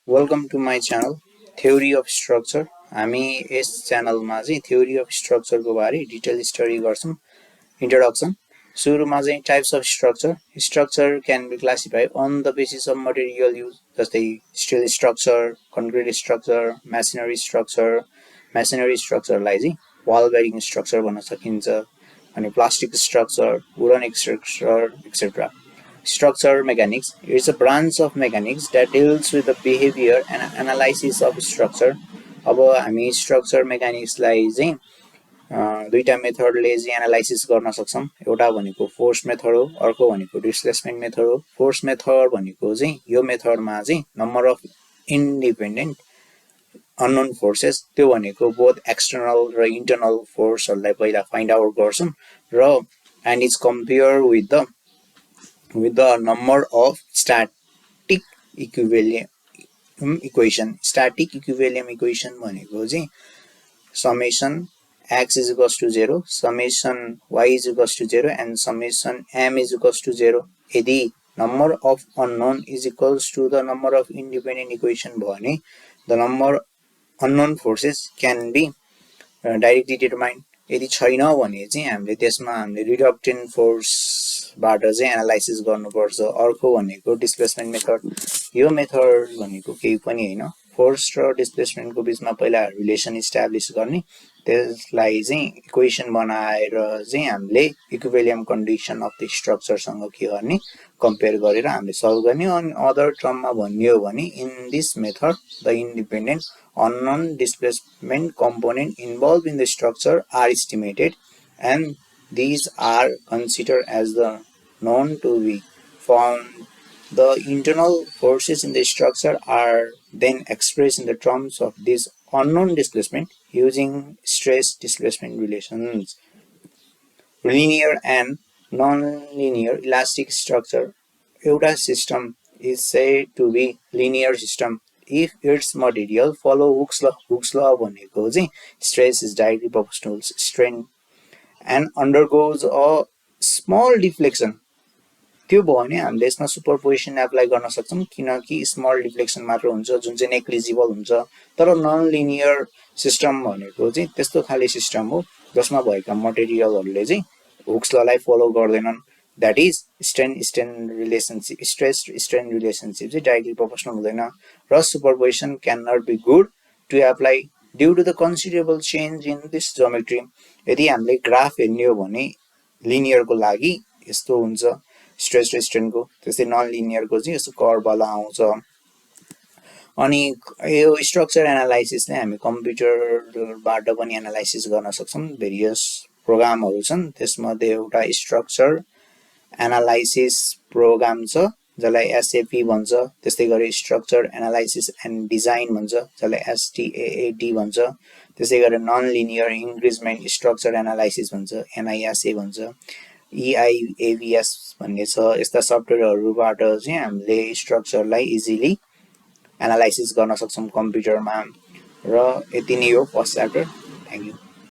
Welcome to my channel Theory of Structure. हामी यस च्यानलमा चाहिँ थ्योरी अफ स्ट्रक्चरको बारे डिटेल स्टडी गर्छौं. इन्ट्रोडक्सन सुरुमा चाहिँ types of structure. Structure can be classified on the basis of material use, जस्तै steel structure, concrete structure, masonry स्ट्रक्चरलाई चाहिँ वाल बेरिङ स्ट्रक्चर भन्न सकिन्छ. अनि plastic structure, wooden structure, etcetera. Structure mechanics is a branch of mechanics that deals with the behavior and analysis of structure. अब हामी structure मेकानिक्सलाई चाहिँ दुईटा मेथडले चाहिँ एनालाइसिस गर्न सक्छौं. एउटा भनेको फोर्स मेथड हो, अर्को भनेको डिस्प्लेसमेन्ट मेथड हो. फोर्स मेथड भनेको चाहिँ यो मेथडमा चाहिँ number of independent unknown forces, त्यो भनेको बोथ एक्सटर्नल र इन्टर्नल फोर्सहरुलाई पहिला फाइन्ड आउट गर्छौं र and is compare with the number of static equilibrium equation. Static equilibrium equation भनेको चाहिँ summation x is equals to 0, summation y is equals to 0 and summation m is equals to 0. यदि number of unknown is equals to the number of independent equation भने the number unknown forces can be directly determined. यदि छैन भने चाहिँ हामीले त्यसमा हामीले रिडक्टेन्ट force बाट चाहिँ एनालाइसिस गर्नुपर्छ. अर्को भनेको डिस्प्लेसमेन्ट मेथड. यो मेथड भनेको केही पनि हैन, फोर्स र डिस्प्लेसमेन्टको बीचमा पहिला रिलेसन इस्टाब्लिश गर्ने, त्यसलाई चाहिँ इक्वेसन बनाएर चाहिँ हामीले equilibrium condition of the structure सँग के गर्ने कम्पेयर गरेर हामीले सल्भ गर्ने. अनि अदर टर्ममा भन्ने हो भने in this method the independent unknown displacement component involved in the structure are estimated and these are considered as the known to be found. The internal forces in the structure are then expressed in the terms of this unknown displacement using stress displacement relations. Linear and non-linear elastic structure. एउटा system is said to be linear system if its material follow Hooke's law भनेको चाहिँ stress is directly proportional to strain and undergoes a small deflection. त्यो भयो भने हामीले यसमा superposition apply गर्न सक्छौं, किनकि स्मल डिफ्लेक्सन मात्र हुन्छ जुन चाहिँ नेग्लिजिबल हुन्छ. तर नन लिनियर सिस्टम भनेको चाहिँ त्यस्तो खाली सिस्टम हो जसमा भएका मटेरियलहरुले चाहिँ हुक्स ललाई फलो गर्दैनन्. That is strain relationship, stress strain relationship चाहिँ directly proportional हुँदैन र superposition cannot be good to apply due to the considerable change in this geometry. यदि हामीले ग्राफ हेर्ने हो भने लिनियर को लागि यस्तो हुन्छ स्ट्रेस र स्ट्रेन को, त्यसै नन लिनियर को चाहिँ यस्तो कर्व वाला आउँछ. अनि यो स्ट्रक्चर एनालाइसिस चाहिँ हामी कम्प्युटरबाट पनि एनालाइसिस गर्न सक्छौं. भेरियस प्रोग्रामहरु छन्, त्यसमध्ये एउटा स्ट्रक्चर एनालाइसिस प्रोग्राम छ जसलाई SAP भन्छ. त्यस्तै गरी स्ट्रक्चर एनालाइसिस एन्ड डिजाइन भन्छ जसलाई STAAD भन्छ. त्यसै गरी नन लिनियर इन्क्रिजमेन्ट स्ट्रक्चर एनालाइसिस भन्छ, NISA भन्छ. EIAVS भन्ने छ. यस्ता सफ्टवेयरहरुबाट चाहिँ हामीले स्ट्रक्चरलाई इजिली एनालाइसिस गर्न सक्छौं कम्प्युटरमा. र यति नै हो फर्स्ट च्याप्टर. Thank you.